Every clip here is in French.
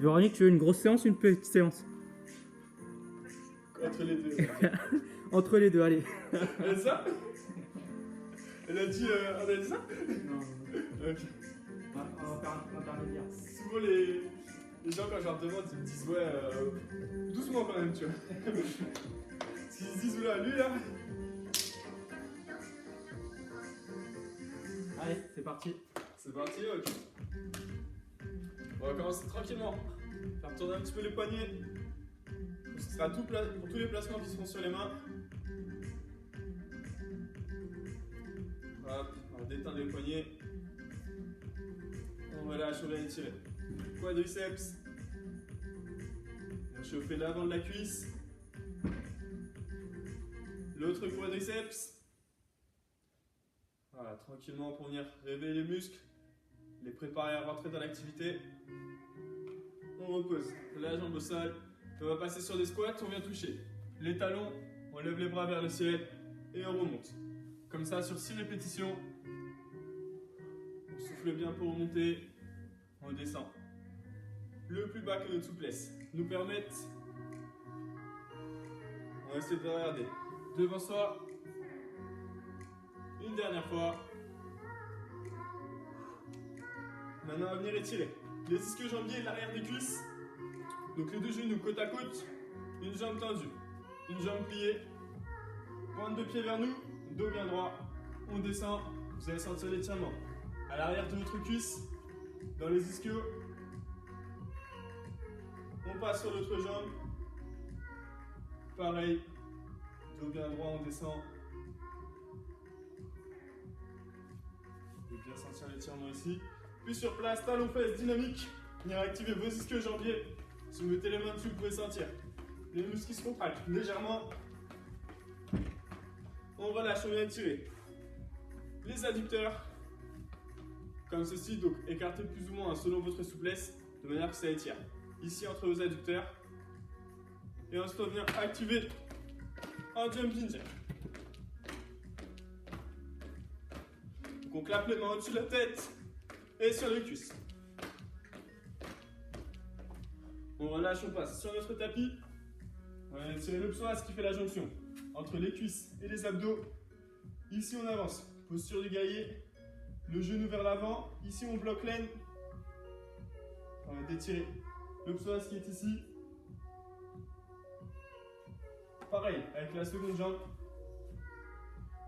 Véronique, tu veux une grosse séance ou une petite séance? Entre les deux. Entre les deux, allez. Elle a dit ça? Elle a dit, on a dit ça? Non, Ok. on va faire un intermédiaire. Souvent les gens quand je leur demande ils me disent ouais doucement quand même tu vois. S'ils se disent oula lui là. Allez, c'est parti. C'est parti, ok. On va commencer tranquillement. Faire tourner un petit peu les poignets. Ce sera tout pour tous les placements qui seront sur les mains. Hop, on va détendre les poignets. On relâche, on va étirer. Quadriceps. On va chauffer l'avant de la cuisse. L'autre quadriceps. Voilà, tranquillement pour venir réveiller les muscles, les préparer à rentrer dans l'activité. On repose la jambe au sol. On va passer sur des squats, on vient toucher les talons, on lève les bras vers le ciel et on remonte. Comme ça sur 6 répétitions. On souffle bien pour remonter. On descend. Le plus bas que notre souplesse nous permette. On va essayer de regarder devant soi. Une dernière fois. Maintenant, on va venir étirer les ischio-jambiers et l'arrière des cuisses. Donc les deux genoux côte à côte, une jambe tendue, une jambe pliée. Pointe de pied vers nous, dos bien droit. On descend, vous allez sentir l'étirement. À l'arrière de votre cuisse, dans les ischios. On passe sur l'autre jambe. Pareil, dos bien droit, on descend. Vous pouvez bien sentir l'étirement ici. Puis sur place, talons fesses dynamique. Venir activer vos ischio-jambiers. Si vous mettez les mains dessus, vous pouvez sentir les muscles qui se contractent légèrement. On relâche, on vient tirer les adducteurs. Comme ceci, donc écartez plus ou moins selon votre souplesse, de manière que ça étire. Ici entre vos adducteurs. Et ensuite on vient activer un jumping jack. Donc on clappe les mains au-dessus de la tête et sur les cuisses. On relâche, on passe sur notre tapis. On va tirer le psoas qui fait la jonction entre les cuisses et les abdos. Ici on avance, posture du guerrier, le genou vers l'avant. Ici on bloque l'aine. On va détirer le psoas qui est ici. Pareil avec la seconde jambe.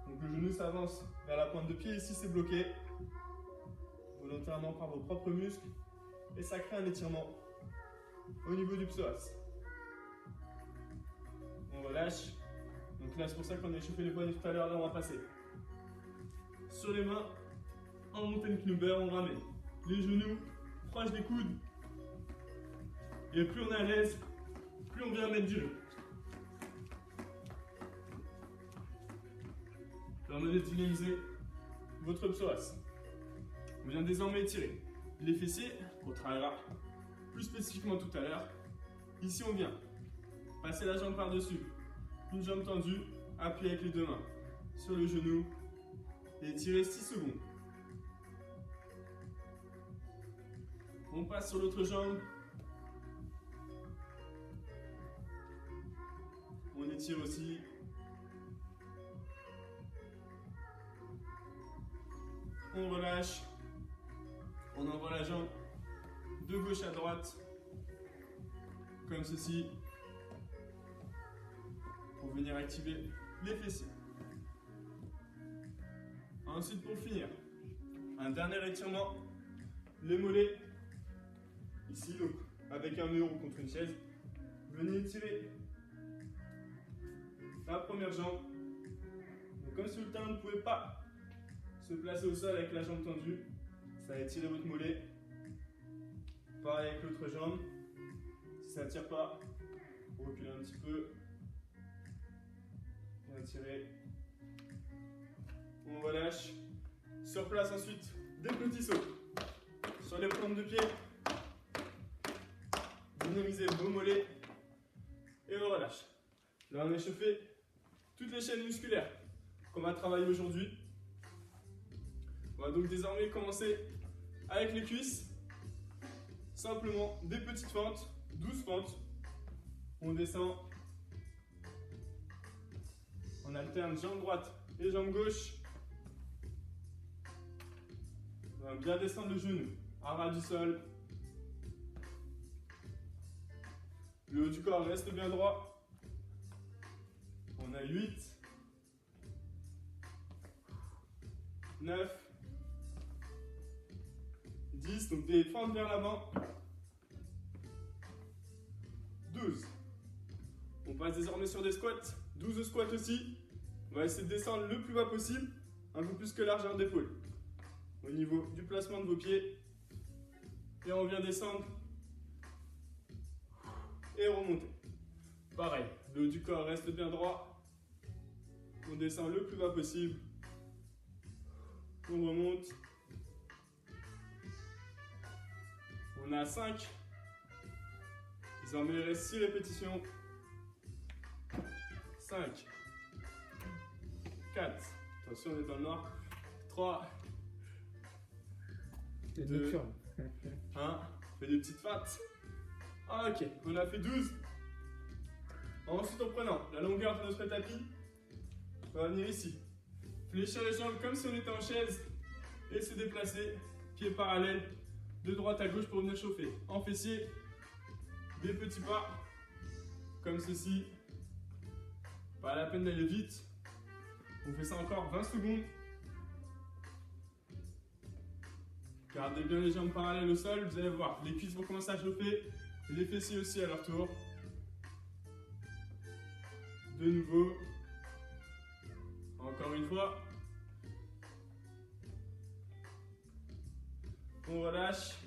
Donc le genou s'avance vers la pointe de pied. Ici c'est bloqué volontairement par vos propres muscles et ça crée un étirement au niveau du psoas. On relâche. Donc là c'est pour ça qu'on a échauffé les poignets tout à l'heure. Là on va passer sur les mains en montée Knubber. On ramène les genoux proches des coudes et plus on est à l'aise, plus on vient mettre du jeu. Permettez de dynamiser votre psoas. On vient désormais étirer les fessiers. On travaillera plus spécifiquement tout à l'heure. Ici on vient passer la jambe par-dessus, une jambe tendue, appuyée avec les deux mains sur le genou et étirer 6 secondes. On passe sur l'autre jambe. On étire aussi. On relâche. On envoie la jambe de gauche à droite, comme ceci, pour venir activer les fessiers. Ensuite, pour finir, un dernier étirement, les mollets. Ici, donc, avec un mur ou contre une chaise, venez étirer la première jambe. Donc, comme si le talon ne pouvait pas se placer au sol avec la jambe tendue, ça va étirer votre mollet. Pareil avec l'autre jambe. Si ça ne tire pas, vous reculez un petit peu. Bien tirer. On relâche. Sur place ensuite, des petits sauts. Sur les pointes de pied. Dynamisez vos mollets. Et on relâche. Là on a échauffé toutes les chaînes musculaires qu'on va travailler aujourd'hui. On va donc désormais commencer avec les cuisses. simplement des petites fentes, 12 fentes. On descend. On alterne jambe droite et jambe gauche. On va bien descendre le genou à ras du sol. Le haut du corps reste bien droit. On a 8, 9, 10, donc des fentes vers l'avant. 12. On passe désormais sur des squats. 12 squats aussi. On va essayer de descendre le plus bas possible, un peu plus que largeur d'épaule. Au niveau du placement de vos pieds. Et on vient descendre. Et remonter. Pareil, le haut du corps reste bien droit. On descend le plus bas possible. On remonte. On a 5. Désormais, il reste 6 répétitions. 5. 4. Attention, on est dans le noir. 3. C'est 2. nocturne. 1. On fait des petites feintes. Ah, ok, on a fait 12. Ensuite, en prenant la longueur de notre tapis, on va venir ici. Fléchir les jambes comme si on était en chaise et se déplacer, pieds parallèles, de droite à gauche pour venir chauffer. En fessier, des petits pas, comme ceci. Pas la peine d'aller vite. On fait ça encore 20 secondes. Gardez bien les jambes parallèles au sol, vous allez voir, les cuisses vont commencer à chauffer, les fessiers aussi à leur tour. De nouveau. Encore une fois. On relâche.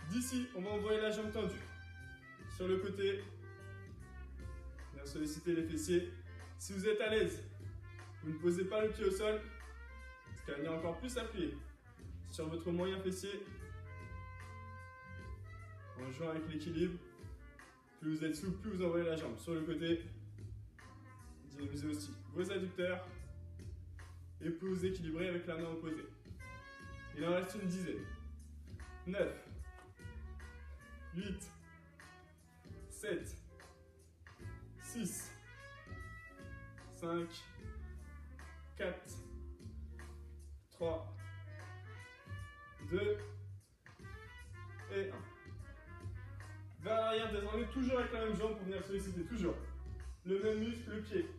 D'ici, on va envoyer la jambe tendue. Sur le côté. On va solliciter les fessiers. Si vous êtes à l'aise, vous ne posez pas le pied au sol, parce qu'elle va venir encore plus appuyer sur votre moyen fessier. En jouant avec l'équilibre. Plus vous êtes souple, plus vous envoyez la jambe sur le côté. Dynamisez aussi vos adducteurs. Et plus vous équilibrez avec la main opposée. Il en reste une dizaine. 9, 8, 7, 6, 5, 4, 3, 2 et 1. Vers l'arrière, désormais, toujours avec la même jambe pour venir solliciter toujours le même muscle, le pied.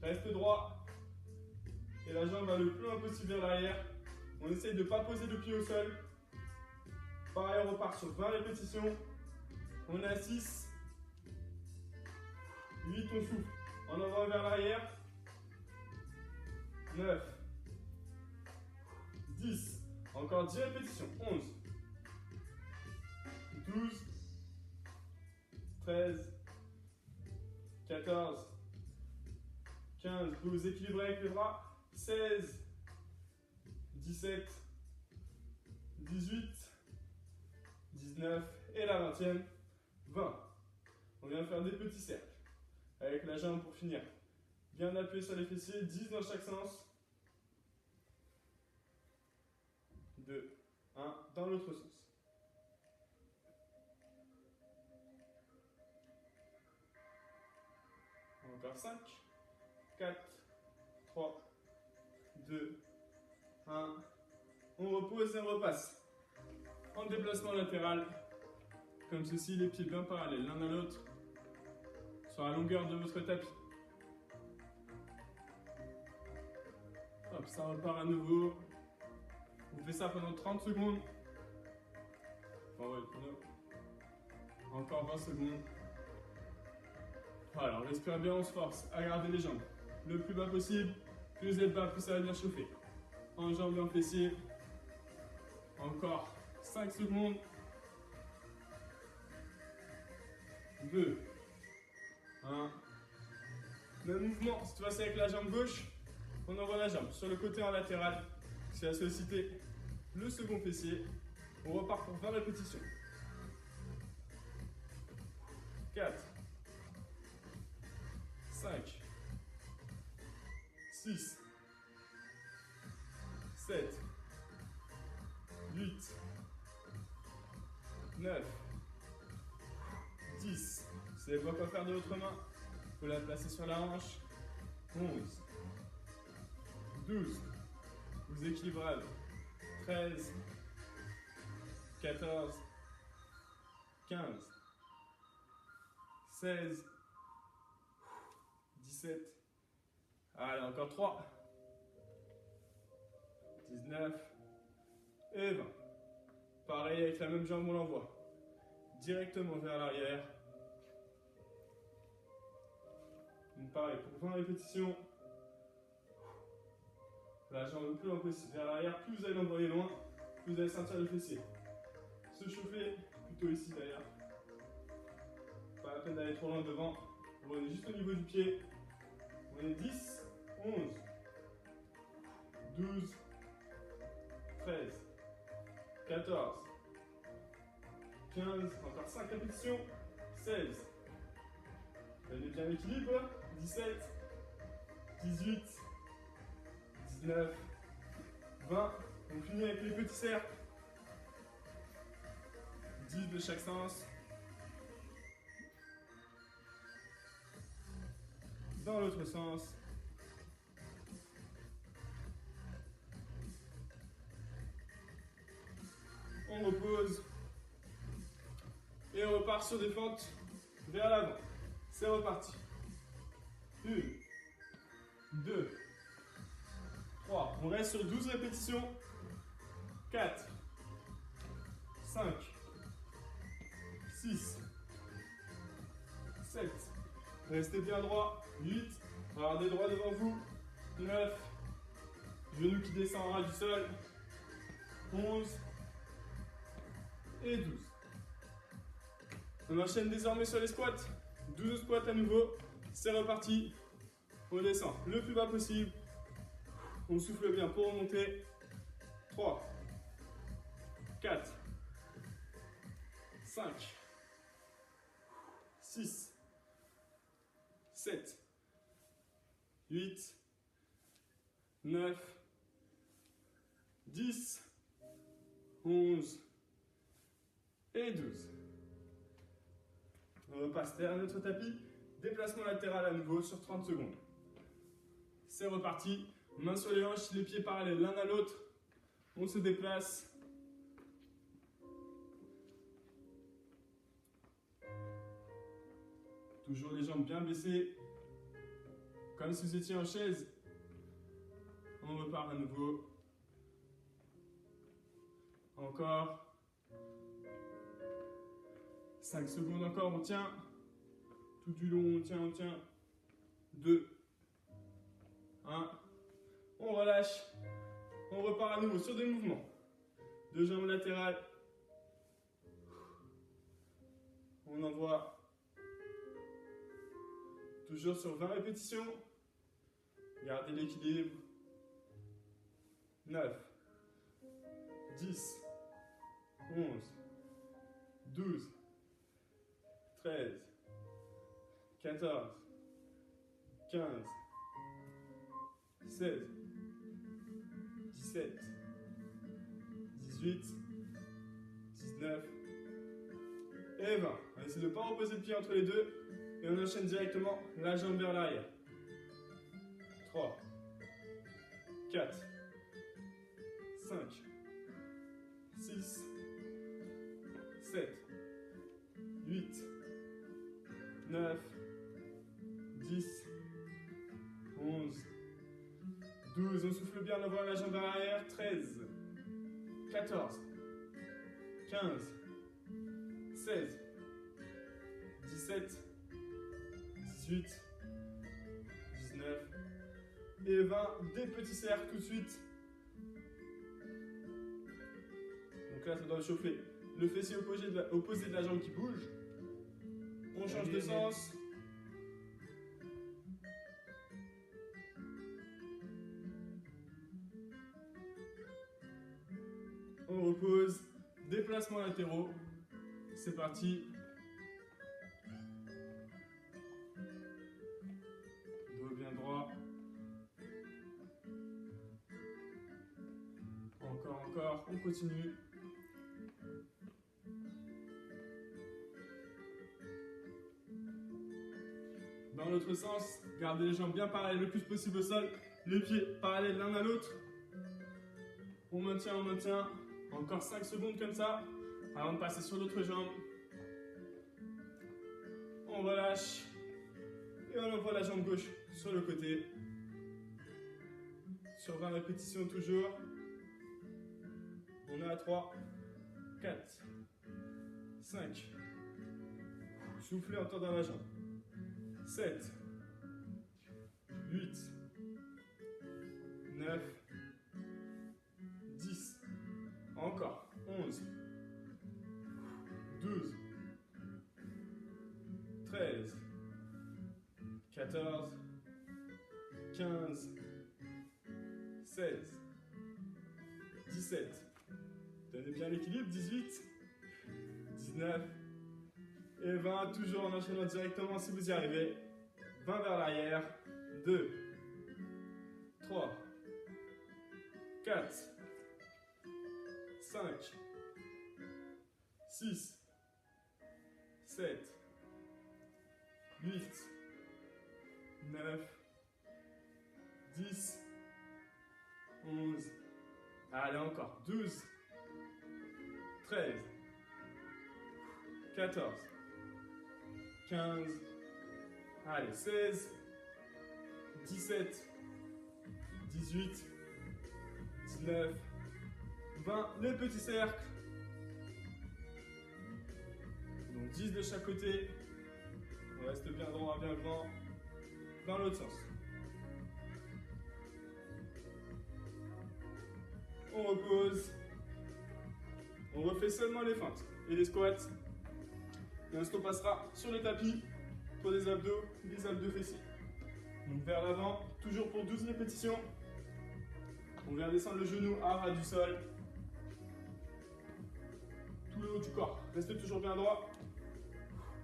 Reste droit et la jambe va le plus loin possible vers l'arrière. On essaye de ne pas poser le pied au sol. Pareil, on repart sur 20 répétitions. On a 6, 8, on souffle. On envoie vers l'arrière. 9, 10, encore 10 répétitions. 11, 12, 13, 14, 15, vous vous équilibrez avec les bras. 16, 17, 18, 19 et la 20e, 20. On vient faire des petits cercles avec la jambe pour finir. Bien appuyé sur les fessiers, 10 dans chaque sens. 2, 1, dans l'autre sens. Encore 5, 4, 3, 2, 1. On repose et on repasse. En déplacement latéral, comme ceci, les pieds bien parallèles l'un à l'autre, sur la longueur de votre tapis. Hop, ça repart à nouveau. On fait ça pendant 30 secondes. Enfin, ouais, encore 20 secondes. Voilà, on respire bien, on se force à garder les jambes le plus bas possible. Plus vous êtes bas, plus ça va venir chauffer. En jambes et en fessiers. Encore 5 secondes. 2, 1. Même mouvement, cette fois-ci avec la jambe gauche. On envoie la jambe sur le côté en latéral. C'est à solliciter le second fessier. On repart pour 20 répétitions. 4, 5, 6, 7, 8, 9, 9, 10. Vous savez pas quoi faire de votre main? Vous pouvez la placer sur la hanche. 11, 12. Vous équilibrez. 13, 14, 15, 16, 17. Allez, encore 3. 19 et 20. Pareil avec la même jambe, on l'envoie directement vers l'arrière. Pareil pour 20 répétitions. La jambe le plus loin possible vers l'arrière. Plus vous allez l'envoyer loin, plus vous allez sentir le fessier. Se chauffer plutôt ici d'ailleurs. Pas la peine d'aller trop loin devant. On est juste au niveau du pied. On est 10, 11, 12, 13, 14, 15, encore 5 répétitions, 16. Prenez bien l'équilibre. 17, 18, 19, 20. On finit avec les petits cercles. 10 de chaque sens. Dans l'autre sens. On repose. Et on repart sur des fentes vers l'avant. C'est reparti. 1, 2, 3. On reste sur 12 répétitions. 4, 5, 6, 7. Restez bien droit. 8. Regardez droit devant vous. 9. Genou qui descend en ras du sol. 11. Et 12. On enchaîne désormais sur les squats. 12 squats à nouveau. C'est reparti. On descend le plus bas possible. On souffle bien pour remonter. 3, 4, 5, 6, 7, 8, 9, 10, 11 et 12. On repasse derrière notre tapis. Déplacement latéral à nouveau sur 30 secondes. C'est reparti. Mains sur les hanches, les pieds parallèles l'un à l'autre. On se déplace. Toujours les jambes bien baissées. Comme si vous étiez en chaise. On repart à nouveau. Encore. 5 secondes encore, on tient. Tout du long, on tient, on tient. 2, 1. On relâche. On repart à nouveau sur des mouvements. Deux jambes latérales. On envoie. Toujours sur 20 répétitions. Gardez l'équilibre. 9, 10, 11, 12, 13, 14, 15, 16, 17, 18, 19 et 20. On essaie de ne pas reposer le pied entre les deux et on enchaîne directement la jambe vers l'arrière. 3, 4, 5, 6, 7, 8, 9, 10, 11, 12. On souffle bien en envoie la jambe vers l'arrière. 13, 14, 15, 16, 17, 18, 19 et 20. Des petits cercles tout de suite. Donc là, ça doit chauffer le fessier opposé de la jambe qui bouge. On change de sens. On repose. Déplacements latéraux. C'est parti. Dos bien droit. Encore, encore. On continue. Dans l'autre sens, gardez les jambes bien parallèles le plus possible au sol. Les pieds parallèles l'un à l'autre. On maintient, on maintient. Encore 5 secondes comme ça, avant de passer sur l'autre jambe. On relâche. Et on envoie la jambe gauche sur le côté. Sur 20 répétitions toujours. On est à 3, 4, 5. Soufflez en tendant la jambe. 7, 8, 9, 10. Encore. 11, 12, 13, 14, 15, 16, 17. Tenez bien l'équilibre. 18, 19 et 20. Toujours en enchaînant directement si vous y arrivez. 20 vers l'arrière. 2, 3, 4, 5, 6, 7, 8, 9, 10, 11. Allez, encore. 12, 13, 14, 15, allez, 16, 17, 18, 19, 20, les petits cercles. Donc 10 de chaque côté. On reste bien droit, bien grand. Dans l'autre sens. On repose. On refait seulement les feintes et les squats. Et ensuite on passera sur le tapis pour les abdos fessiers. Donc vers l'avant, toujours pour 12 répétitions. On vient descendre le genou à ras du sol. Tout le haut du corps. Restez toujours bien droit.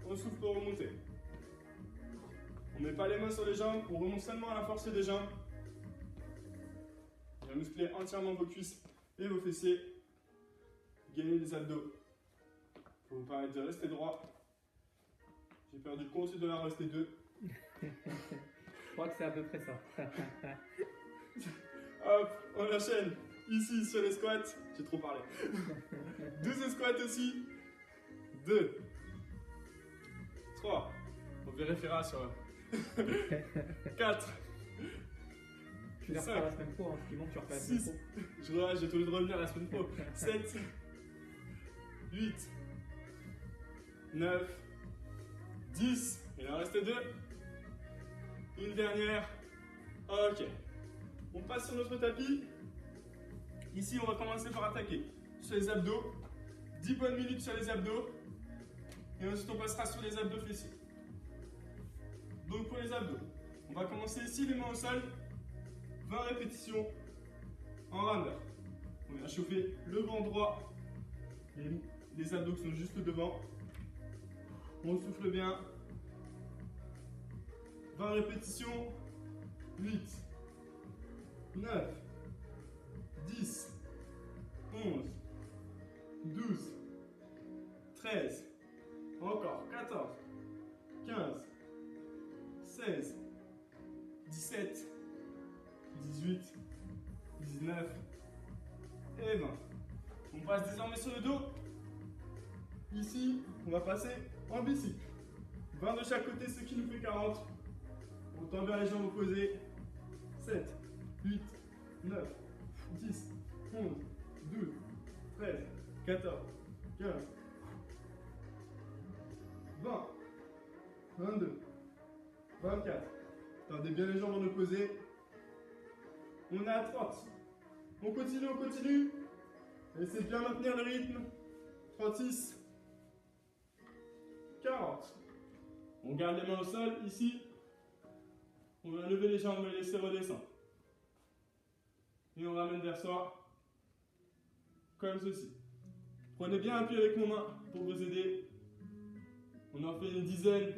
On souffle pour remonter. On ne met pas les mains sur les jambes, on remonte seulement à la force des jambes. On va muscler entièrement vos cuisses et vos fessiers. Gagnez les abdos. Pour vous permettre de rester droit. J'ai perdu le compte, il doit en rester 2. Je crois que c'est à peu près ça. Hop, on enchaîne. Ici sur les squats, j'ai trop parlé. 12 squats aussi. 2, 3, on vérifiera sur 4, Tu les refais la semaine pro, hein, ce qui manque, tu refais la semaine 6, pro. j'ai tout le de revenir la semaine pro. 7, 8, 9, 10, il en reste 2. Une dernière. Ok. On passe sur notre tapis. Ici, on va commencer par attaquer sur les abdos. 10 bonnes minutes sur les abdos. Et ensuite, on passera sur les abdos fessiers. Donc, pour les abdos, on va commencer ici, les mains au sol. 20 répétitions en rounders. On vient chauffer le grand droit. Les abdos qui sont juste devant. On souffle bien. 20 répétitions. 8, 9, 10, 11, 12, 13, encore 14, 15, 16, 17, 18, 19 et 20. On passe désormais sur le dos. Ici, on va passer en bicycle. 20 de chaque côté, ce qui nous fait 40. On tend bien les jambes opposées. 7, 8, 9, 10, 11, 12, 13, 14, 15, 20, 22, 24. Tendez bien les jambes en opposé. On est à 30. On continue, on continue. Essayez de bien maintenir le rythme. 36, 40. On garde les mains au sol, ici. On va lever les jambes et laisser redescendre. Et on ramène vers soi, comme ceci. Prenez bien appui avec mon main pour vous aider. On en fait une dizaine.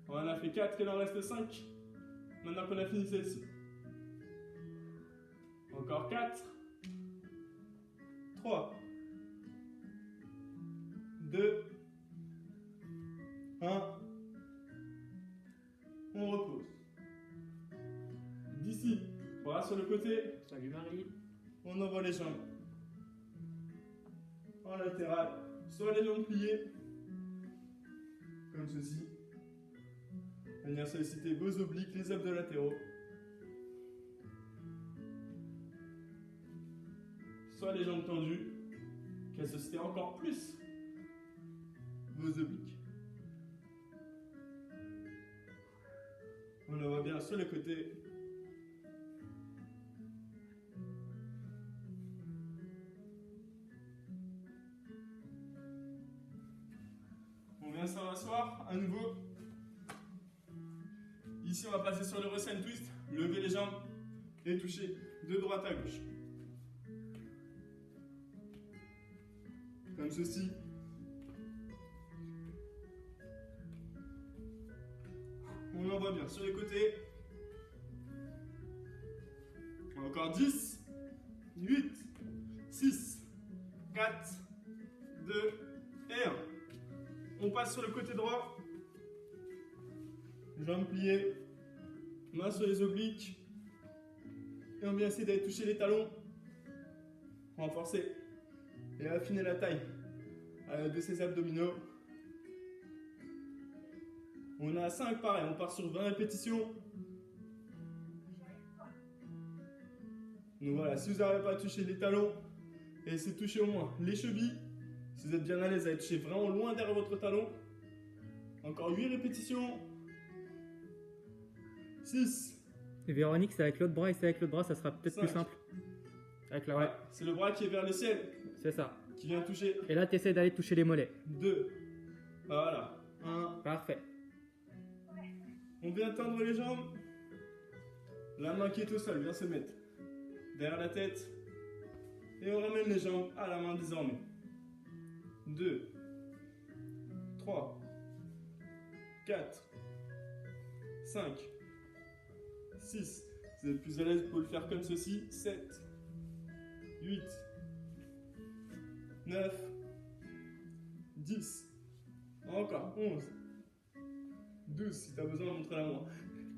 On en a fait 4, il en reste 5. Maintenant qu'on a fini celle-ci. Encore 4. 3. 2. 1. sur le côté. Salut Marie. On envoie les jambes en latéral, soit les jambes pliées, comme ceci. Venir solliciter vos obliques, les abdos latéraux. Soit les jambes tendues, qui solliciter encore plus vos obliques. On le voit bien sur les côtés. On vient s'en rasseoir à nouveau. Ici, on va passer sur le Russian Twist. Lever les jambes et toucher de droite à gauche. Comme ceci. On envoie bien sur les côtés. Encore 10, 8, 6, 4, 2 et 1. On passe sur le côté droit. Jambes pliées. Mains sur les obliques. Et on vient essayer d'aller toucher les talons. Renforcer et affiner la taille de ces abdominaux. On a 5 pareil, on part sur 20 répétitions. Donc voilà, si vous n'arrivez pas à toucher les talons, essayez de toucher au moins les chevilles. Si vous êtes bien à l'aise, allez toucher vraiment loin derrière votre talon. Encore 8 répétitions. 6. Et Véronique, c'est avec l'autre bras et c'est avec l'autre bras, ça sera peut-être 5. plus simple. Avec la Ouais, c'est le bras qui est vers le ciel, c'est ça. qui vient toucher. Et là, tu essaies d'aller toucher les mollets. 2. Voilà. 1. Parfait. On vient tendre les jambes. La main qui est au sol vient se mettre derrière la tête. Et on ramène les jambes à la main désormais. 2. 3. 4. 5. 6. Vous êtes plus à l'aise, vous pouvez le faire comme ceci. 7. 8. 9. 10. Encore. 11. 12 si tu as besoin, montre-la moi.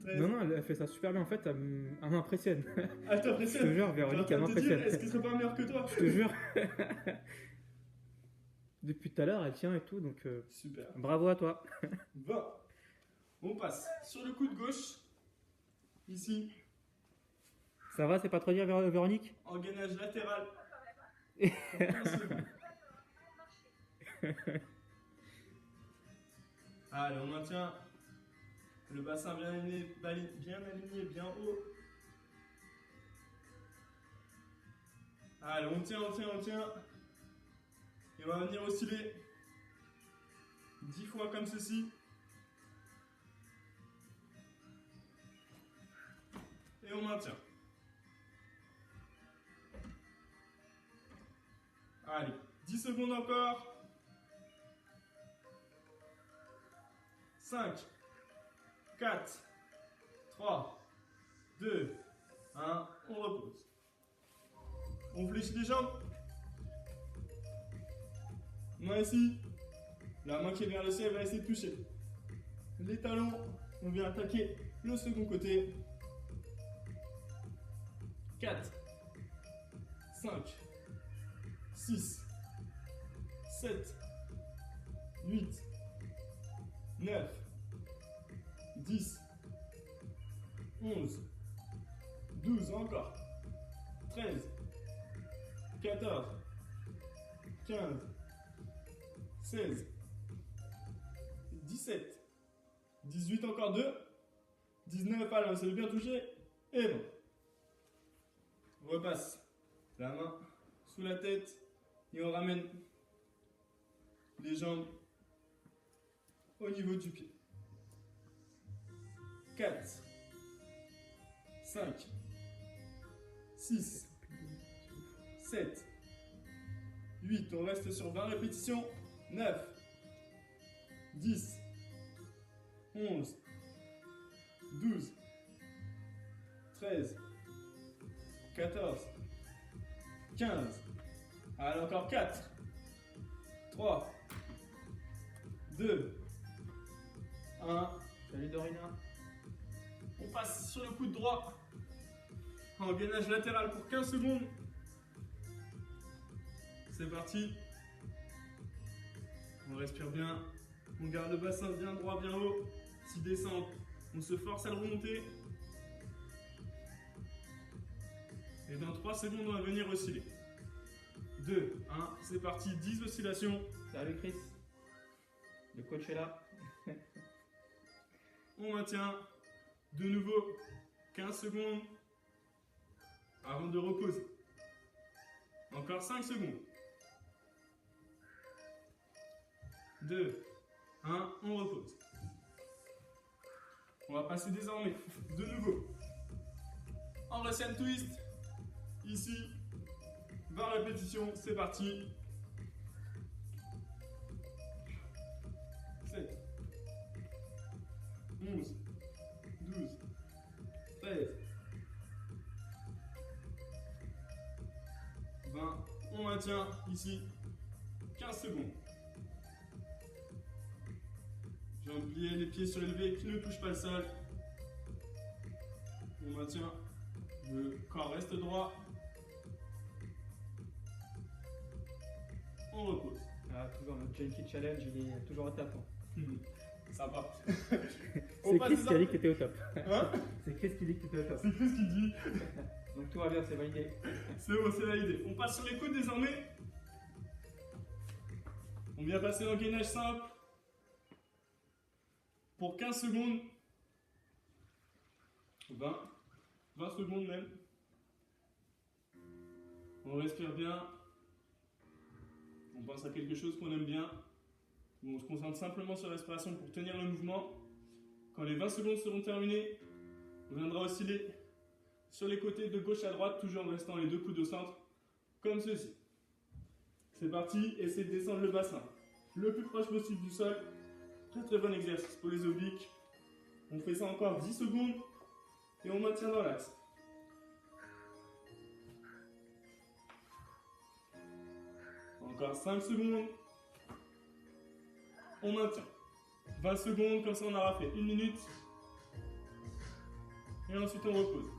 13. Non, non, elle fait ça super bien en fait, elle m'impressionne. Ah, je Je t'impressionne. te jure, Véronique, elle m'impressionne. Est-ce qu'il serait pas meilleur que toi? Je te jure. Depuis tout à l'heure, elle tient et tout, donc Super. bravo à toi. 20. On passe sur le coude gauche. Ici, Ça va, c'est pas trop dur, Véronique? en gainage latéral. Pour 15 secondes. Allez, on maintient le bassin bien aligné, bien haut. Allez, on tient. Et on va venir osciller 10 fois comme ceci. Et on maintient. Allez, 10 secondes encore. 5, 4, 3, 2, 1, on repose. On fléchit les jambes. Main ici. La main qui est vers le ciel va essayer de toucher les talons. On vient attaquer le second côté. 4, 5, 6, 7, 8, 9, 10, 11, 12, encore, 13, 14, 15, 16, 17, 18, encore 2, 19, allez, on s'est bien touché, et bon. On repasse la main sous la tête et on ramène les jambes au niveau du pied. 4, 5, 6, 7, 8, on reste sur 20 répétitions. 9, 10, 11, 12, 13, 14, 15, allez encore 4, 3, 2, 1, Salut Dorina. on passe sur le coude droit, en gainage latéral pour 15 secondes. C'est parti. On respire bien. On garde le bassin bien droit, bien haut. 6 descentes. On se force à le remonter. Et dans 3 secondes, on va venir osciller. 2, 1, c'est parti. 10 oscillations. Salut Chris. Le coach est là. On maintient. De nouveau, 15 secondes. Avant de reposer. Encore 5 secondes. 2, 1, on repose. On va passer désormais de nouveau en Russian twist. Ici, 20 répétitions, c'est parti. 7, 11, 12, 13, 20. On maintient ici 15 secondes. Jambes pliées, les pieds surélevés qui ne touchent pas le sol. On maintient. Le corps reste droit. On repose. Ah, toujours notre Junkie Challenge, il est toujours au top. Sympa. C'est Chris qui a dit que t'étais au top. Hein? C'est Chris qui dit que t'étais au top. C'est Chris qui dit. Donc tout va bien, c'est validé. C'est bon, c'est validé. On passe sur les côtes désormais. On vient passer en gainage simple. Pour 15 secondes. 20 secondes même. On respire bien. On pense à quelque chose qu'on aime bien. On se concentre simplement sur la respiration pour tenir le mouvement. Quand les 20 secondes seront terminées, on viendra osciller sur les côtés de gauche à droite, toujours en restant les deux coudes au centre, comme ceci. C'est parti, essayez de descendre le bassin le plus proche possible du sol. Très très bon exercice pour les obliques. On fait ça encore 10 secondes et on maintient dans l'axe. Encore 5 secondes. On maintient. 20 secondes, comme ça on aura fait 1 minute. Et ensuite on repose.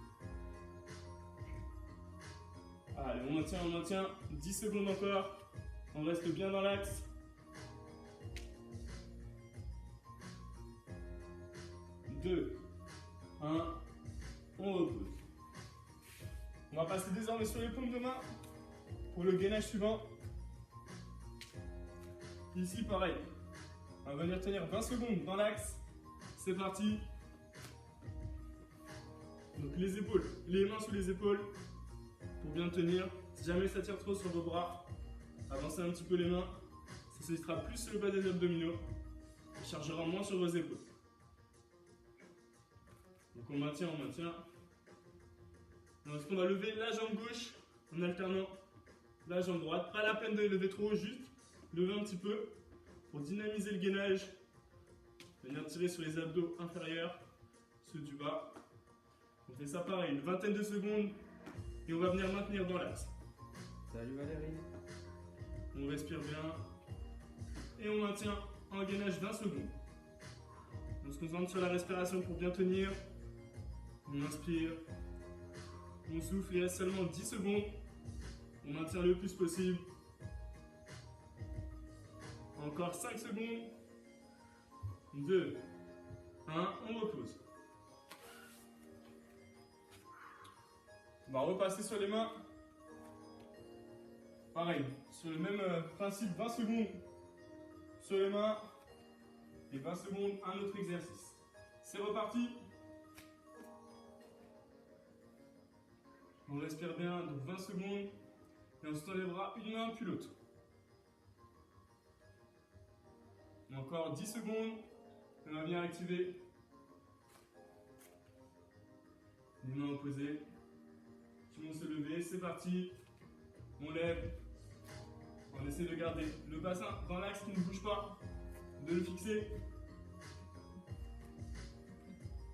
Allez, on maintient. 10 secondes encore. On reste bien dans l'axe. 2, 1, on repose. On va passer désormais sur les paumes de main pour le gainage suivant. Ici, pareil. On va venir tenir 20 secondes dans l'axe. C'est parti. Donc les épaules, les mains sous les épaules pour bien tenir. Si jamais ça tire trop sur vos bras, avancez un petit peu les mains. Ça sollicitera plus sur le bas des abdominaux et chargera moins sur vos épaules. Donc on maintient. Ensuite on va lever la jambe gauche en alternant la jambe droite. Pas la peine de lever trop haut, juste lever un petit peu pour dynamiser le gainage. Venir tirer sur les abdos inférieurs, ceux du bas. On fait ça pareil, une vingtaine de secondes et on va venir maintenir dans l'axe. Salut Valérie. On respire bien et on maintient en gainage 20 secondes. On se concentre sur la respiration pour bien tenir. On inspire, on souffle, il reste seulement 10 secondes. On maintient le plus possible. Encore 5 secondes. 2, 1, on repose. On va repasser sur les mains. Pareil, sur le même principe, 20 secondes sur les mains et 20 secondes, un autre exercice. C'est reparti. On respire bien, donc 20 secondes et on se tend les bras une main puis l'autre. Encore 10 secondes et on va venir activer les mains opposées. Tout le monde se lever, c'est parti. On lève. On essaie de garder le bassin dans l'axe qui ne bouge pas, de le fixer.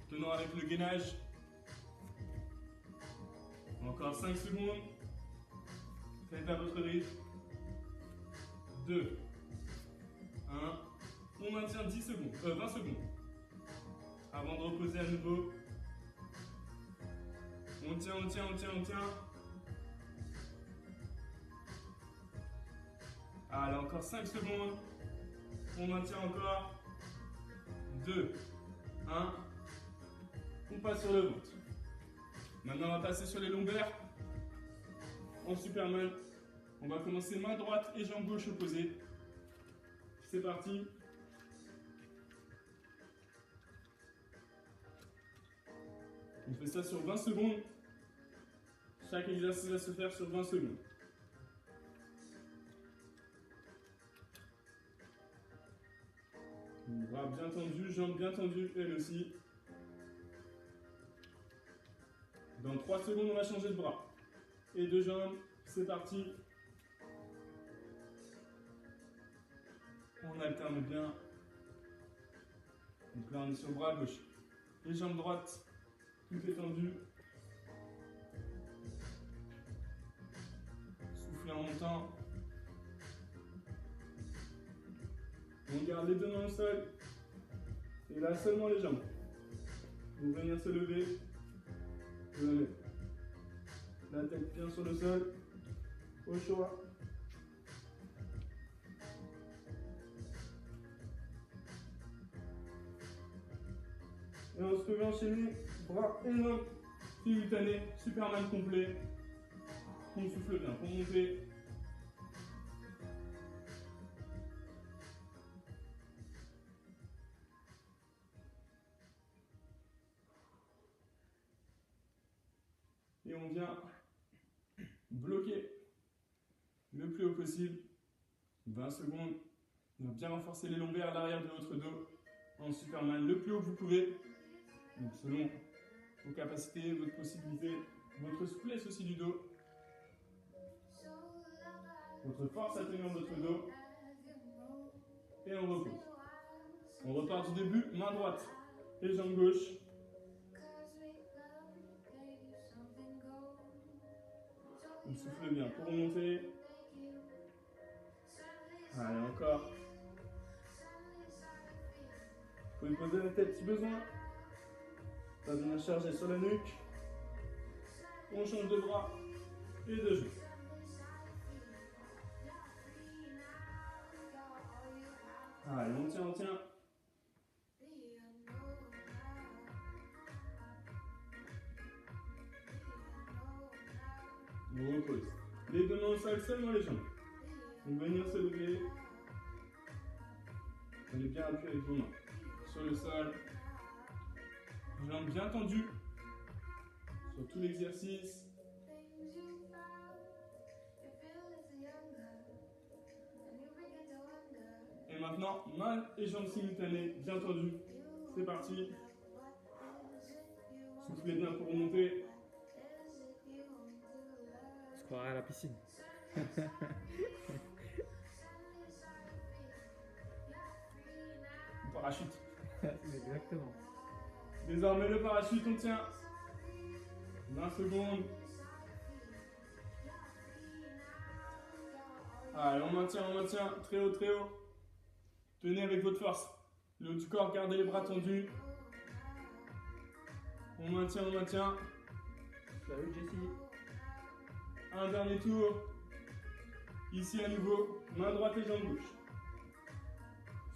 Tenant avec le gainage. Encore 5 secondes. Faites à votre rythme. 2, 1. On maintient 20 secondes. Avant de reposer à nouveau. On tient, on tient, on tient, on tient. Allez, encore 5 secondes. On maintient encore. 2, 1. On passe sur le ventre. Maintenant, on va passer sur les lombaires. En Superman. On va commencer main droite et jambe gauche opposée. C'est parti. On fait ça sur 20 secondes. Chaque exercice va se faire sur 20 secondes. Bras bien tendu, jambes bien tendues, elle aussi. Dans 3 secondes, on va changer de bras. Et de jambes, c'est parti. On alterne bien. Donc là, on est sur le bras gauche. Les jambes droites, tout est tendu. Soufflez en montant. On garde les deux mains au sol. Et là, seulement les jambes. Vous venir se lever. Venez. La tête bien sur le sol. Au choix. Et on se revient enchaîner. Bras et mains simultanés. Superman complet. On souffle bien pour monter. Et on vient bloquer le plus haut possible. 20 secondes. On va bien renforcer les lombaires à l'arrière de votre dos. En Superman, le plus haut que vous pouvez. Donc selon vos capacités, votre possibilité, votre souplesse aussi du dos. Votre force à tenir votre dos. Et on repose. On repart du début, main droite et jambe gauche. On souffle bien pour remonter. Allez, encore. Vous pouvez poser la tête si besoin. Ça va venir charger sur la nuque. On change de bras et de genoux. Allez, on tient, on tient. On repose. Les deux mains au sol, seulement les jambes. On va venir se lever. On est bien appuyé avec vos mains sur le sol. Jambes bien tendues sur tout l'exercice. Et maintenant, mains et jambes simultanées, bien tendues. C'est parti. Soufflez bien pour remonter. Je croirais à la piscine. Parachute. Exactement. Désormais, le parachute, on tient. 20 secondes. Allez, on maintient, très haut, très haut. Tenez avec votre force. Le haut du corps, gardez les bras tendus. On maintient, on maintient. Salut Jessie. Un dernier tour. Ici à nouveau, main droite et jambe gauche.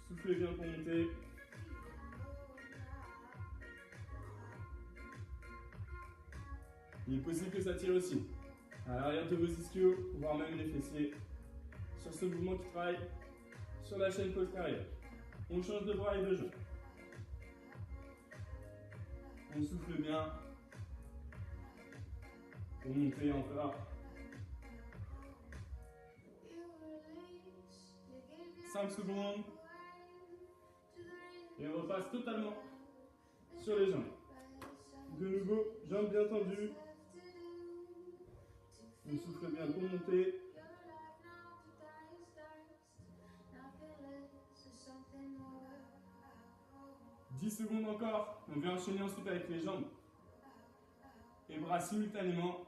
Soufflez bien pour monter. Il est possible que ça tire aussi à l'arrière de vos ischios, voire même les fessiers. Sur ce mouvement qui travaille sur la chaîne postérieure. On change de bras et de jambes. On souffle bien. Pour monter encore. 5 secondes. Et on repasse totalement sur les jambes. De nouveau, jambes bien tendues. On souffle bien pour monter. 10 secondes encore. On vient enchaîner ensuite avec les jambes et bras simultanément.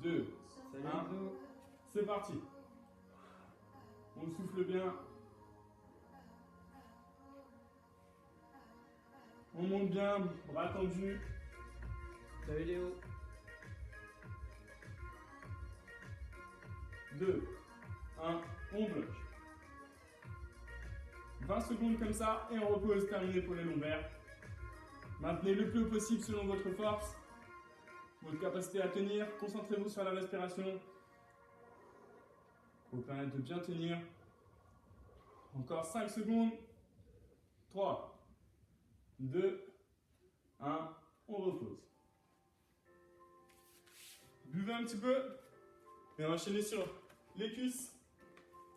2, 1. C'est parti. On souffle bien. On monte bien, bras tendus. Salut Léo. 2, 1, on bloque. 20 secondes comme ça et on repose, terminé pour les lombaires. Maintenez le plus haut possible selon votre force, votre capacité à tenir. Concentrez-vous sur la respiration pour vous permettre de bien tenir. Encore 5 secondes. 3, 2, 1, on repose. Buvez un petit peu et enchaînez sur les cuisses,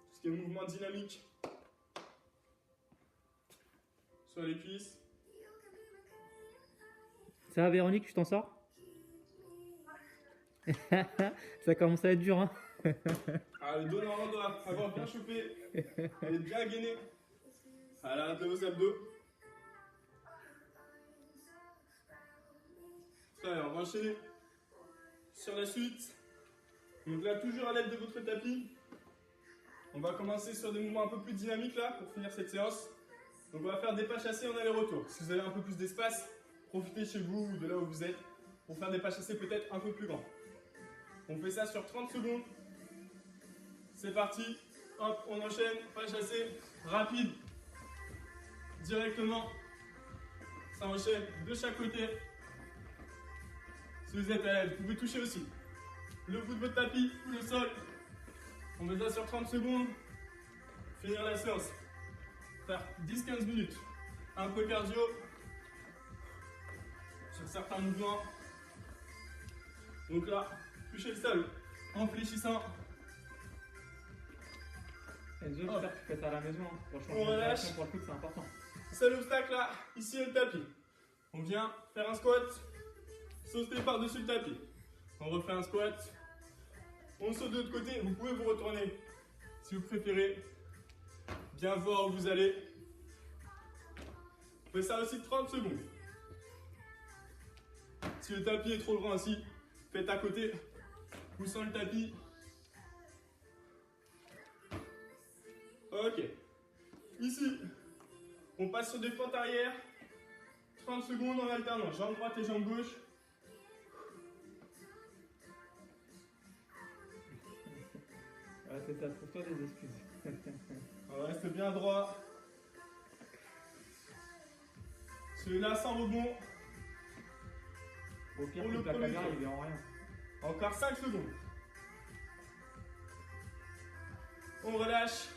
tout ce qui est mouvement dynamique sur les cuisses. Ça va Véronique, tu t'en sors? Ça commence à être dur, hein. Ah, le dos normalement doit avoir bien chopé, elle est bien gainée à l'arrêt de vos abdos. Très bien, on va enchaîner sur la suite. Donc là, toujours à l'aide de votre tapis, on va commencer sur des mouvements un peu plus dynamiques là pour finir cette séance. Donc on va faire des pas chassés en aller-retour. Si vous avez un peu plus d'espace, profitez chez vous ou de là où vous êtes pour faire des pas chassés peut-être un peu plus grands. On fait ça sur 30 secondes. C'est parti. Hop, on enchaîne. Pas chassé. Rapide. Directement. Ça enchaîne de chaque côté. Si vous êtes à l'aise, vous pouvez toucher aussi le bout de votre tapis ou le sol. On met ça sur 30 secondes. Finir la séance. Faire 10-15 minutes. Un peu cardio. Sur certains mouvements. Donc là, touchez le sol en fléchissant. Enzo, j'espère que tu fais ça à la maison. Hein. Franchement, On relâche. pour le foot, c'est important. Seul obstacle là, ici est le tapis. On vient faire un squat, sauter par-dessus le tapis. On refait un squat. On saute de l'autre côté. Vous pouvez vous retourner si vous préférez. Bien voir où vous allez. On fait ça aussi 30 secondes. Si le tapis est trop grand ici, faites à côté, poussant le tapis. Ok. Ici, on passe sur des fentes arrière. 30 secondes en alternant, jambe droite et jambe gauche. Ouais, c'est ça, trouve-toi des excuses. On reste bien droit. Celui-là sans rebond. Au pire, Pour le toute la premier caméra, tour. ils verront rien. Encore 5 secondes. On relâche.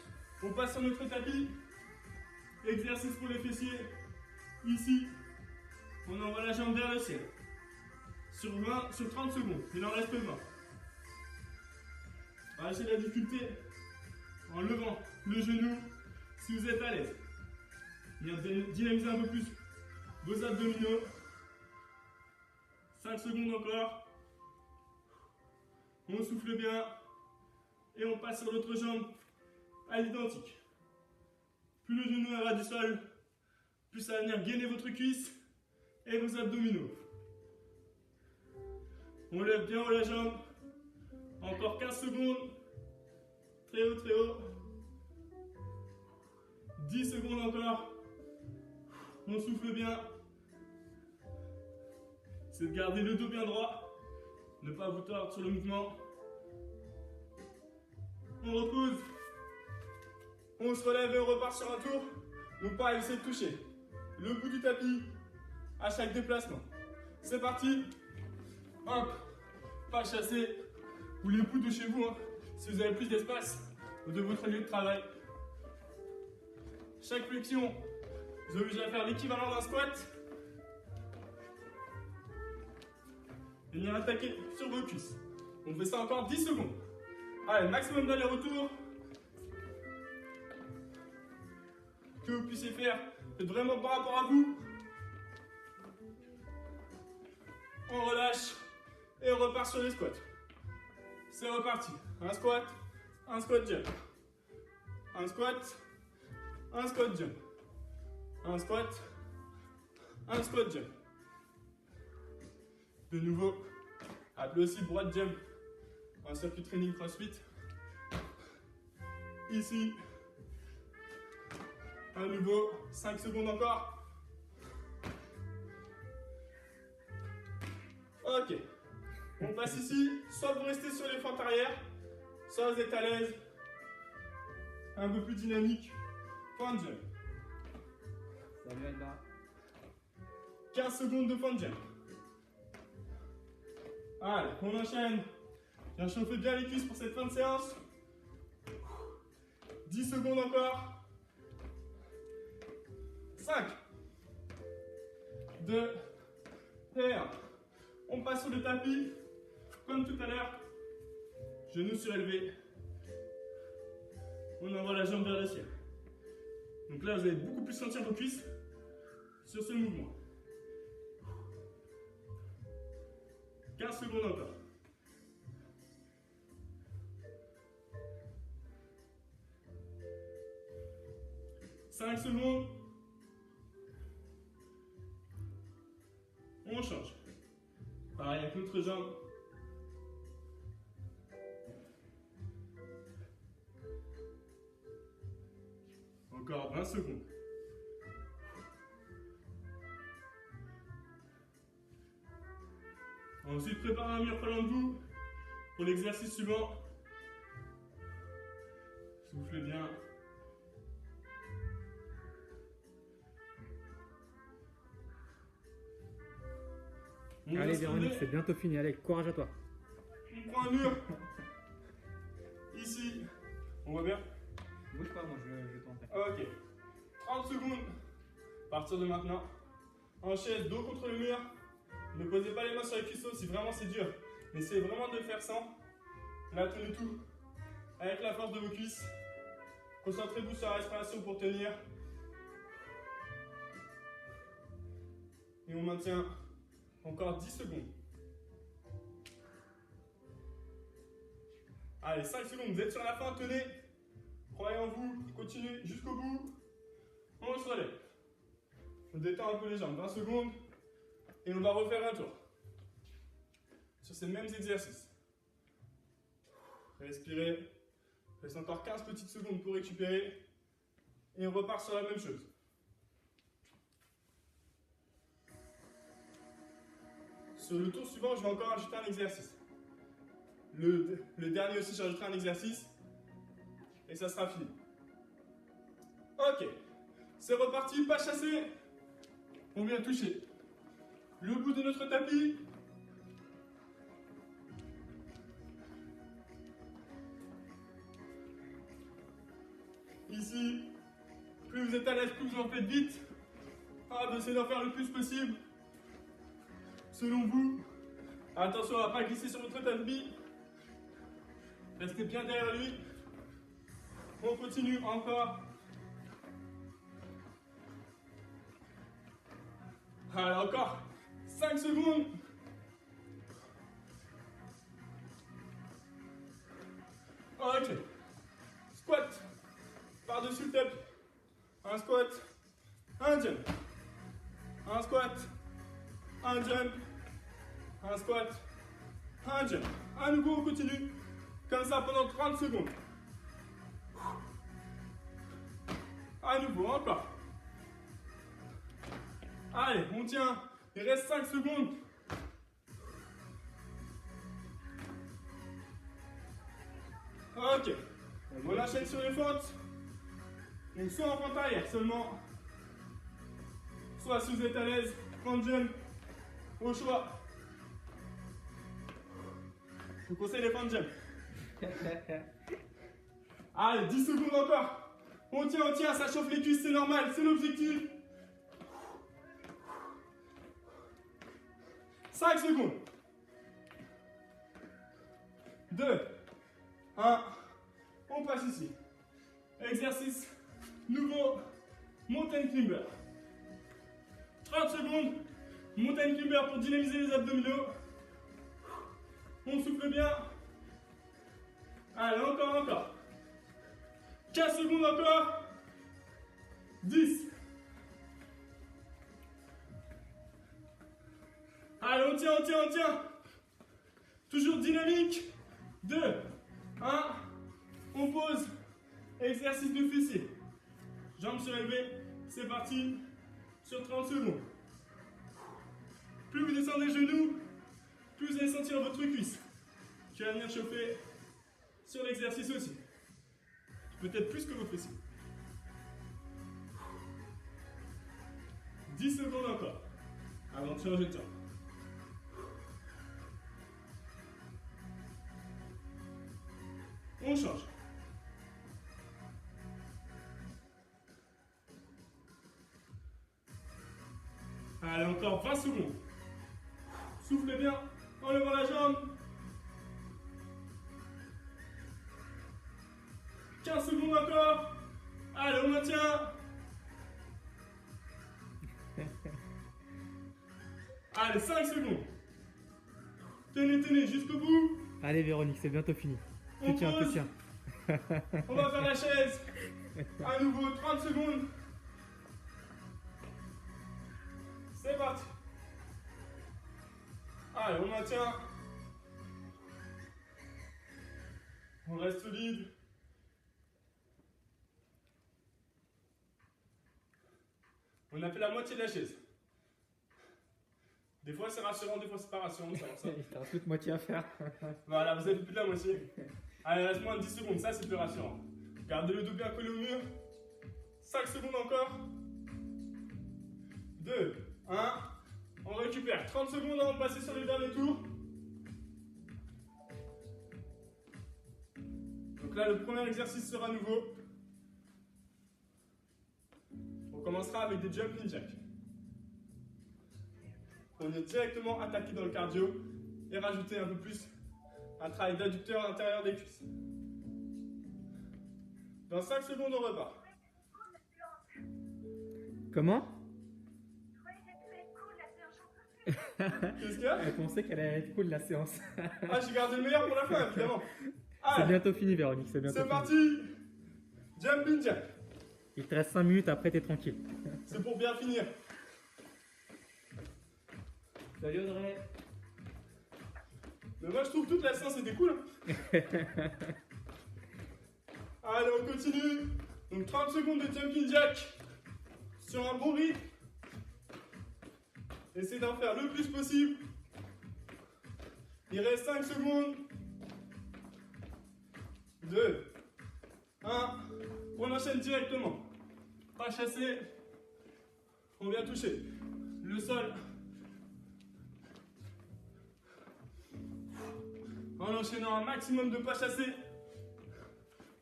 On passe sur notre tapis. Exercice pour les fessiers. Ici, on envoie la jambe vers le ciel. Sur 30 secondes. Il en reste 20. Relâchez la difficulté en levant le genou si vous êtes à l'aise. Dynamisez un peu plus vos abdominaux. 5 secondes encore. On souffle bien. Et on passe sur l'autre jambe à l'identique. Plus le genou est ras du sol, plus ça va venir gainer votre cuisse et vos abdominaux. On lève bien haut la jambe. Encore 15 secondes. Très haut, très haut. 10 secondes encore. On souffle bien. C'est de garder le dos bien droit. Ne pas vous tordre sur le mouvement. On repose. On se relève et on repart sur un tour. Donc pareil, essayez de toucher le bout du tapis à chaque déplacement. C'est parti. Hop. Pas chasser. Ou les bouts de chez vous, hein, si vous avez plus d'espace de votre lieu de travail. Chaque flexion vous oblige à faire l'équivalent d'un squat. Et venir attaquer sur vos cuisses. On fait ça encore 10 secondes. Allez, maximum d'aller-retour. Que vous puissiez faire, faites vraiment par rapport à vous. On relâche et on repart sur les squats. C'est reparti. Un squat jump. Un squat jump. Un squat jump. De nouveau, appelé aussi droite jump. Un circuit training CrossFit. Ici. À nouveau, 5 secondes encore. Ok. On passe ici, soit vous restez sur les fentes arrière, Soit vous êtes à l'aise, un peu plus dynamique, fin de jump. Salut Alba. 15 secondes de fin de jump. Allez, on enchaîne. Bien chauffer bien les cuisses pour cette fin de séance. 10 secondes encore. 5, 2, et 1. On passe sur le tapis, comme tout à l'heure. Genoux surélevés. On envoie la jambe vers le ciel. Donc là, vous allez beaucoup plus sentir vos cuisses sur ce mouvement. 15 secondes encore. 5 secondes. On change. Pareil avec l'autre jambe. Encore 20 secondes. Ensuite, préparez un mur près de vous pour l'exercice suivant. Soufflez bien. Allez Véronique, c'est bientôt fini. Allez, courage à toi. On prend un mur. Ici. On voit bien? Bouge pas, moi je tente. Ok. 30 secondes. À partir de maintenant. En chaise, dos contre le mur. Ne posez pas les mains sur les cuisseaux si vraiment c'est dur. Essayez vraiment de le faire sans. Là, tenez tout. Avec la force de vos cuisses. Concentrez-vous sur la respiration pour tenir. Et on maintient encore 10 secondes. Allez, 5 secondes. Vous êtes sur la fin, tenez. Croyez en vous. Continuez jusqu'au bout. On se relève. On détend un peu les jambes. 20 secondes. Et on va refaire un tour. Sur ces mêmes exercices. Respirez. Il reste encore 15 petites secondes pour récupérer. Et on repart sur la même chose. Sur le tour suivant, je vais encore ajouter un exercice. Le dernier aussi, j'ajouterai un exercice. Et ça sera fini. Ok. C'est reparti, pas chassé. On vient toucher le bout de notre tapis. Ici, plus vous êtes à l'aise, plus vous en faites vite. Essayez d'en faire le plus possible. Selon vous. Attention à ne pas glisser sur votre tapis. Restez bien derrière lui. On continue encore. Allez, encore 5 secondes. Ok. Squat. Par-dessus le tapis. Un squat. Un jump. Un squat. Un jump. Un squat. Un jump. À nouveau, on continue. Comme ça pendant 30 secondes. À nouveau, encore. Allez, on tient. Il reste 5 secondes. Ok. On enchaîne sur les fentes. Donc soit en fente arrière seulement. Soit si vous êtes à l'aise, fente jump. Au choix. Je vous conseille les fentes jump. Allez, 10 secondes encore. On tient, ça chauffe les cuisses, c'est normal, c'est l'objectif. 5 secondes. 2, 1. On passe ici. Exercice nouveau, mountain climber. 30 secondes. Mountain climber pour dynamiser les abdominaux. On souffle bien. Allez, encore. 15 secondes encore. 10. Allez, on tient. Toujours dynamique. 2, 1. On pose. Exercice de fessier. Jambes surélevées. C'est parti. Sur 30 secondes. Plus vous descendez les genoux, plus vous allez sentir votre cuisse qui va venir chauffer sur l'exercice aussi. Peut-être plus que vos fessiers. 10 secondes encore avant de changer de temps. On change. Allez, encore 20 secondes. Soufflez bien en levant la jambe. 15 secondes encore. Allez, on maintient. Allez, 5 secondes. Tenez, tenez, jusqu'au bout. Allez Véronique, c'est bientôt fini. On Tu tiens, tu pose. tiens. On va faire la chaise. À nouveau, 30 secondes. C'est parti. Allez, on maintient. On reste solide. On a fait la moitié de la chaise. Des fois c'est rassurant, des fois c'est pas rassurant. Ça, ça. Il te reste toute moitié à faire. Voilà, vous avez fait plus de la moitié. Allez, reste moins de 10 secondes, ça c'est plus rassurant. Gardez le dos bien collé au mur. 5 secondes encore. 2, 1. On récupère 30 secondes avant de passer sur le dernier tour. Donc là, le premier exercice sera nouveau. On commencera avec des jumping jacks. On est directement attaqué dans le cardio et rajouter un peu plus un travail d'adducteur à l'intérieur des cuisses. Dans 5 secondes, on repart. Comment? Qu'est-ce qu'il y a? Elle pensait qu'elle allait être cool la séance. Ah, j'ai gardé le meilleur pour la fin, évidemment. C'est Allez, bientôt fini Véronique, c'est bientôt c'est fini. parti. Jumping jack. Il te reste 5 minutes, après t'es tranquille. C'est pour bien finir. Salut Audrey. Mais moi, je trouve que toute la séance était cool. Hein. Allez, on continue. Donc 30 secondes de jumping jack sur un bon rythme. Essayez d'en faire le plus possible. Il reste 5 secondes. 2, 1. On enchaîne directement. Pas chassé. On vient toucher le sol. En enchaînant un maximum de pas chassés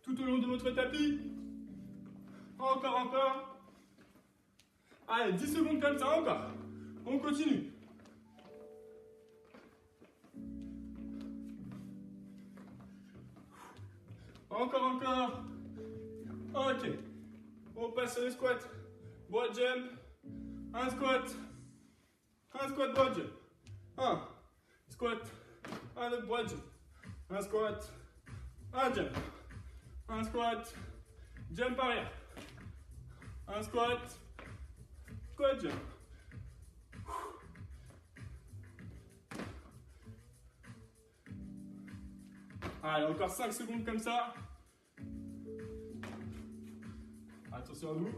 tout au long de votre tapis. Encore, encore. Allez, 10 secondes comme ça, encore. On continue. Encore, encore. Ok. On passe sur le squat. Broad jump. Un squat. Un squat broad jump. Un squat. Un autre broad jump. Un squat. Un jump. Un squat. Jump arrière. Un squat. Squat jump. Allez, encore 5 secondes comme ça. Attention à vous.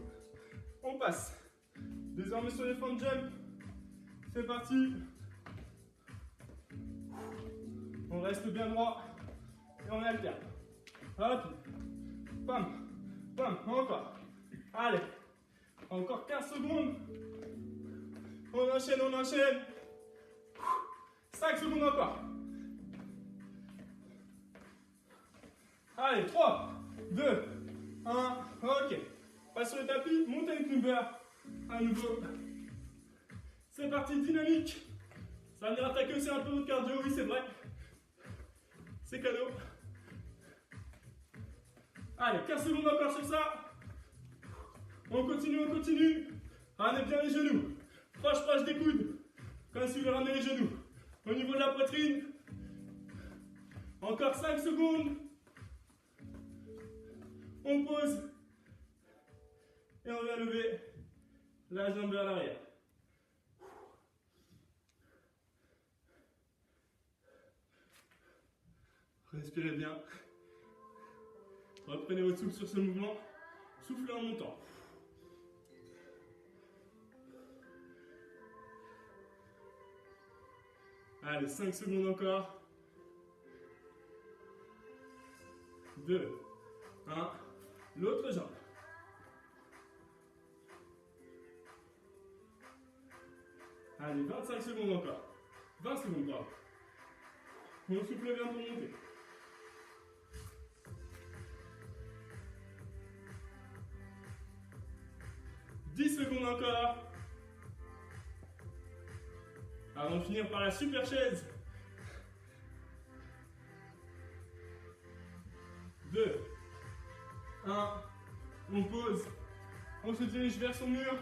On passe. Désormais sur les front jump. C'est parti. On reste bien droit. Et on alterne. Hop. Bam. Bam. Encore. Allez. Encore 15 secondes. On enchaîne, on enchaîne. 5 secondes encore. Allez, 3, 2, 1, ok. Passe sur le tapis, montez avec une barre. À nouveau. C'est parti, dynamique. Ça va venir attaquer aussi un peu votre cardio, oui c'est vrai. C'est cadeau. Allez, 15 secondes encore sur ça. On continue, on continue. Ramenez bien les genoux. Proche, proche des coudes. Comme si vous voulez ramener les genoux. Au niveau de la poitrine. Encore 5 secondes. On pose. Et on vient lever la jambe vers l'arrière. Respirez bien. Reprenez votre souffle sur ce mouvement. Soufflez en montant. Allez, 5 secondes encore. 2, 1. L'autre jambe. Allez, 25 secondes encore. 20 secondes encore. On souffle bien pour monter. « 10 secondes encore. Avant de finir par la super chaise. 2, 1, on pose. On se dirige vers son mur.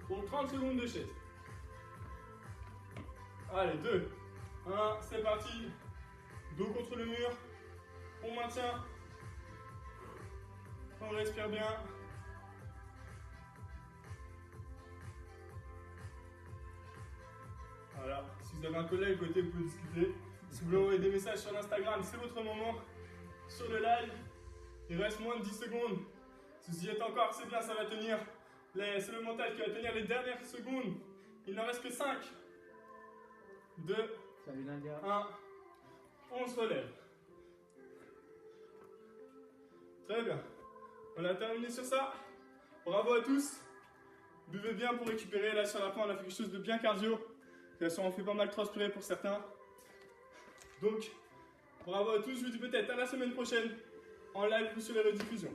Pour 30 secondes de chaise. Allez, 2, 1, c'est parti. Dos contre le mur. On maintient. On respire bien. Voilà, si vous avez un collègue à côté, vous pouvez discuter. Si vous voulez envoyer des messages sur l'Instagram, c'est votre moment. Sur le live, il reste moins de 10 secondes. Si vous y êtes encore, c'est bien, ça va tenir. C'est le mental qui va tenir les dernières secondes. Il n'en reste que 5. 2, Salut Nadia. 1. On se relève. Très bien. On a terminé sur ça. Bravo à tous. Buvez bien pour récupérer. Là, sur la fin, on a fait quelque chose de bien cardio. On fait pas mal transpirer pour certains. Donc, bravo à tous. Je vous dis peut-être à la semaine prochaine en live ou sur les rediffusions.